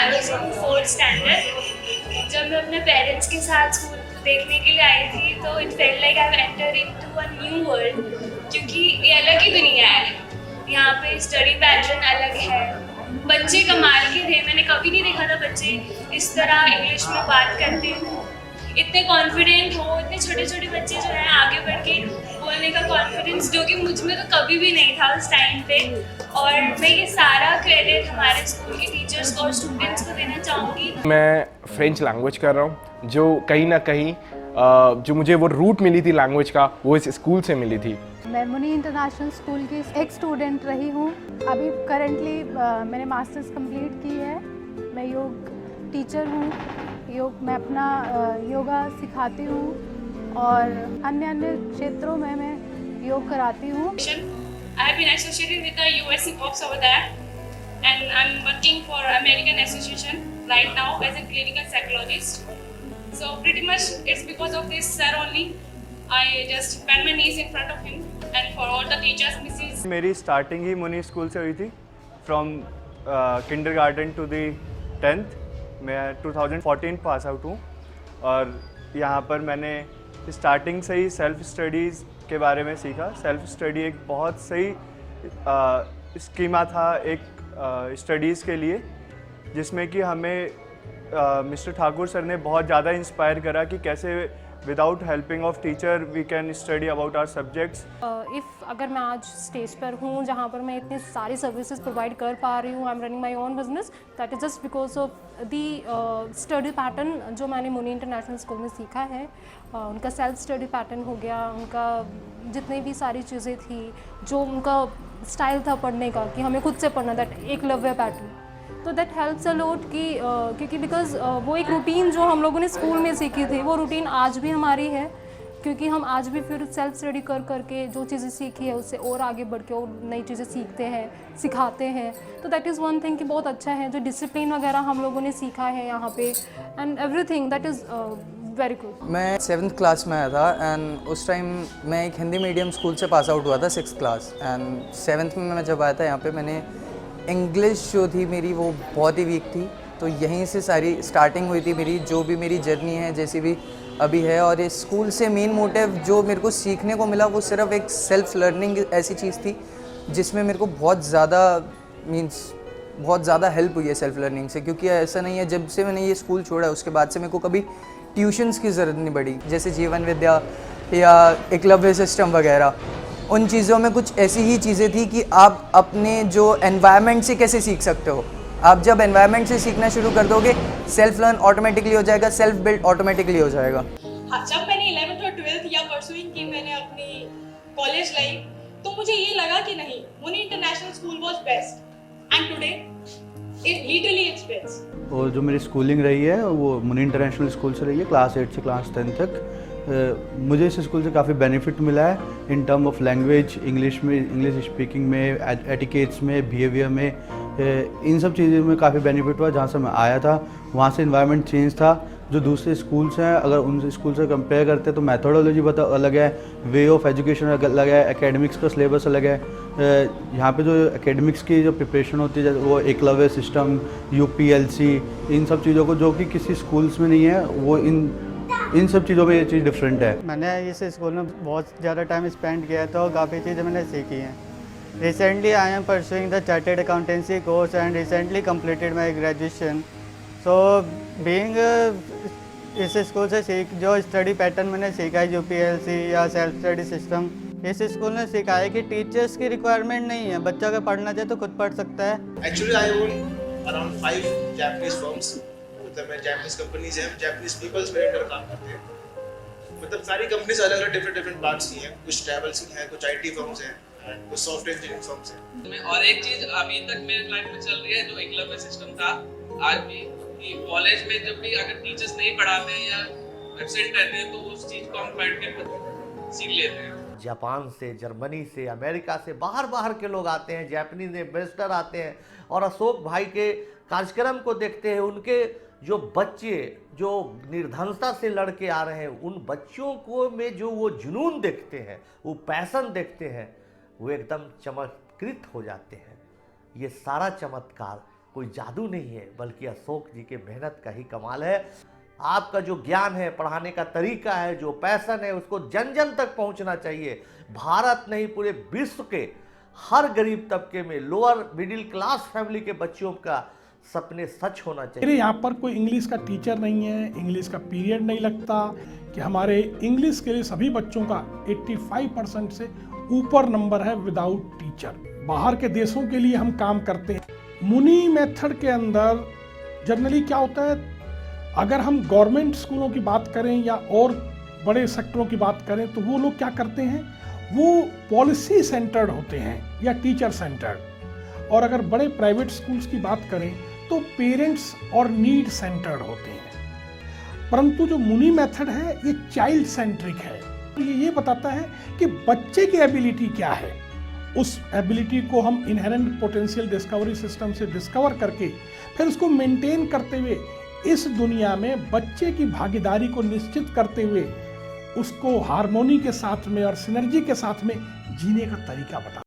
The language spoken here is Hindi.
I was in 4th standard. जब मैं अपने पेरेंट्स के साथ स्कूल देखने के लिए आई थी तो it felt like I have entered into a new world, क्योंकि ये अलग ही दुनिया है। यहाँ पे स्टडी पैटर्न अलग है, बच्चे कमाल के थे। मैंने कभी नहीं देखा था बच्चे इस तरह इंग्लिश में बात करते हो, इतने कॉन्फिडेंट हो। इतने छोटे छोटे बच्चे जो हैं आगे बढ़ के बोलने का कॉन्फिडेंस, जो कि मुझ में तो कभी भी नहीं था उस टाइम पे। और मैं ये सारा क्रेडिट हमारे स्कूल के टीचर्स और स्टूडेंट्स को देना चाहूँगी। मैं फ्रेंच लैंग्वेज कर रहा हूँ, जो कहीं ना कहीं जो मुझे वो रूट मिली थी लैंग्वेज का, वो इस स्कूल से मिली थी। मैं मुनी इंटरनेशनल स्कूल की एक स्टूडेंट रही हूँ। अभी करंटली मैंने मास्टर्स कंप्लीट की है। मैं योग टीचर हूँ। मैं अपना योगा सिखाती हूँ और अन्य अन्य क्षेत्रों में मैं योग कराती हूँ। I have been associated with the US hip hops over there, and I'm working for American Association right now as a clinical psychologist. So pretty much it's because of this sir only I just bend my knees in front of him, and for all the teachers, Mrs. मेरी स्टार्टिंग ही मुनी स्कूल से हुई थी। From kindergarten to the 10th। मैं 2014 पास आउट हूँ और यहाँ पर मैंने स्टार्टिंग से ही सेल्फ स्टडीज़ के बारे में सीखा। सेल्फ स्टडी एक बहुत सही स्कीमा था एक स्टडीज़ के लिए, जिसमें कि हमें मिस्टर ठाकुर सर ने बहुत ज़्यादा इंस्पायर करा कि कैसे without helping of teacher we can study about our subjects. अगर मैं आज स्टेज पर हूँ जहाँ पर मैं इतनी सारी सर्विसेज प्रोवाइड कर पा रही हूँ, I am running my own business, that is just because of the study pattern जो मैंने मुनी इंटरनेशनल स्कूल में सीखा है। उनका सेल्फ स्टडी पैटर्न हो गया, उनका जितनी भी सारी चीज़ें थी, जो उनका स्टाइल था पढ़ने का कि हमें खुद से पढ़ना, दैट एकलव्य पैटर्न। तो दैट हेल्प्स अ लॉट कि क्योंकि बिकॉज वो एक रूटीन जो हम लोगों ने स्कूल में सीखी थी, वो रूटीन आज भी हमारी है, क्योंकि हम आज भी फिर सेल्फ स्टडी कर करके जो चीज़ें सीखी है उससे और आगे बढ़ के और नई चीज़ें सीखते हैं, सिखाते हैं। तो दैट इज़ वन थिंग कि बहुत अच्छा है जो डिसिप्लिन वगैरह हम लोगों ने सीखा है यहाँ पे, and everything that is very good. मैं 7th क्लास में आया था एंड उस टाइम मैं एक हिंदी मीडियम स्कूल से पास आउट हुआ था 6th क्लास। एंड 7th में मैं जब आया था यहाँ पे, मैंने इंग्लिश जो थी मेरी वो बहुत ही वीक थी। तो यहीं से सारी स्टार्टिंग हुई थी मेरी, जो भी मेरी जर्नी है जैसी भी अभी है। और इस स्कूल से मेन मोटिव जो मेरे को सीखने को मिला वो सिर्फ एक सेल्फ लर्निंग ऐसी चीज़ थी जिसमें मेरे को बहुत ज़्यादा हेल्प हुई है सेल्फ लर्निंग से। क्योंकि ऐसा नहीं है, जब से मैंने ये स्कूल छोड़ा उसके बाद से मेरे को कभी ट्यूशन्स की ज़रूरत नहीं पड़ी, जैसे जीवन विद्या या एकलव्य सिस्टम वगैरह। उन चीज़ों में कुछ ऐसी ही चीज़ें थी कि आप अपने जो एनवायरनमेंट से कैसे सीख सकते हो। आप जब एनवायरनमेंट से सीखना शुरू कर दोगे, सेल्फ लर्न ऑटोमेटिकली हो जाएगा, सेल्फ बिल्ड ऑटोमेटिकली हो जाएगा। हाँ, जब मैंने 11th और 12th या परसुइंग की मैंने अपनी कॉलेज लाइफ, तो मुझे ये लगा कि नहीं, Muni international school was best, and today it literally it's best. और जो मेरी स्कूलिंग रही है वो मुनी इंटरनेशनल स्कूल से रही है, क्लास 8 से क्लास 10 तक। मुझे इस स्कूल से काफ़ी बेनिफिट मिला है in term of language, English में, इंग्लिश स्पीकिंग में, एटिकेट्स में, बिहेवियर में, इन सब चीज़ों में काफ़ी बेनिफिट हुआ। जहाँ से मैं आया था वहाँ से इन्वायरमेंट चेंज था। जो दूसरे स्कूल्स हैं अगर उन स्कूल से कंपेयर करते हैं तो मैथोडोलॉजी बहुत अलग है, वे ऑफ एजुकेशन अलग है, एकेडमिक्स का सिलेबस अलग है। यहाँ पे जो एकेडमिक्स की जो प्रिपरेशन होती है वो एकलव्य सिस्टम, यूपीएलसी, इन सब चीज़ों को जो कि किसी स्कूल्स में नहीं है, वो इन सब चीज़ों में ये चीज़ डिफरेंट है। मैंने इस स्कूल में बहुत ज़्यादा टाइम स्पेंड किया तो काफ़ी चीज़ें मैंने सीखी हैं। Recently I am pursuing the chartered accountancy course and recently completed my graduation. So being इस स्कूल से जो स्टडी पैटर्न मैंने सीखा है, यूपीएलसी या सेल्फ स्टडी सिस्टम, इस स्कूल ने सिखाया है कि टीचर्स की रिक्वायरमेंट नहीं है, बच्चा अगर पढ़ना चाहे तो खुद पढ़ सकता है। Actually I own around 5 Japanese firms, मतलब मैं जापानीज कंपनीज हैं, जापानीज पीपल्स मेरे अंडर काम करते हैं। मतलब सारी कंपनीज अलग अलग डिफरेंट पार्ट्स की हैं, कुछ ट्रैवल्स की हैं, कुछ आईटी फर्म्स हैं, कुछ सॉफ्टवेयर इंजीनियरिंग फर्म्स हैं। और एक चीज अभी तक मेरे लाइफ में चल रही है जो एकलव्य सिस्टम था, आज भी कि कॉलेज में जब भी अगर टीचर्स नहीं पढ़ाते हैं या एब्सेंट रहते हैं तो उस चीज को हम बैठ के सीख लेते हैं। जापान से, जर्मनी से, अमेरिका से बाहर के लोग आते हैं, जापानीज एम्बेसडर आते हैं और अशोक भाई के कार्यक्रम को देखते हैं। उनके जो बच्चे जो निर्धनता से लड़के आ रहे हैं, उन बच्चों को में जो वो जुनून देखते हैं, वो पैशन देखते हैं, वो एकदम चमत्कृत हो जाते हैं। ये सारा चमत्कार कोई जादू नहीं है, बल्कि अशोक जी के मेहनत का ही कमाल है। आपका जो ज्ञान है, पढ़ाने का तरीका है, जो पैशन है, उसको जन जन तक पहुंचना चाहिए। भारत नहीं, पूरे विश्व के हर गरीब तबके में, लोअर मिडिल क्लास फैमिली के बच्चों का सपने सच होना चाहिए। मेरे यहाँ पर कोई इंग्लिश का टीचर नहीं है, इंग्लिश का पीरियड नहीं लगता कि हमारे इंग्लिश के लिए सभी बच्चों का 85% से ऊपर नंबर है विदाउट टीचर। बाहर के देशों के लिए हम काम करते हैं। मुनि मेथड के अंदर जनरली क्या होता है, अगर हम गवर्नमेंट स्कूलों की बात करें या और बड़े सेक्टरों की बात करें तो वो लोग क्या करते हैं, वो पॉलिसी सेंटर्ड होते हैं या टीचर सेंटर्ड। और अगर बड़े प्राइवेट स्कूल्स की बात करें तो पेरेंट्स और नीड सेंटर्ड होते हैं। परंतु जो मुनि मेथड है ये चाइल्ड सेंट्रिक है। ये बताता है कि बच्चे की एबिलिटी क्या है, उस एबिलिटी को हम इनहेरेंट पोटेंशियल डिस्कवरी सिस्टम से डिस्कवर करके फिर उसको मेंटेन करते हुए इस दुनिया में बच्चे की भागीदारी को निश्चित करते हुए उसको हार्मोनी के साथ में और सिनर्जी के साथ में जीने का तरीका बता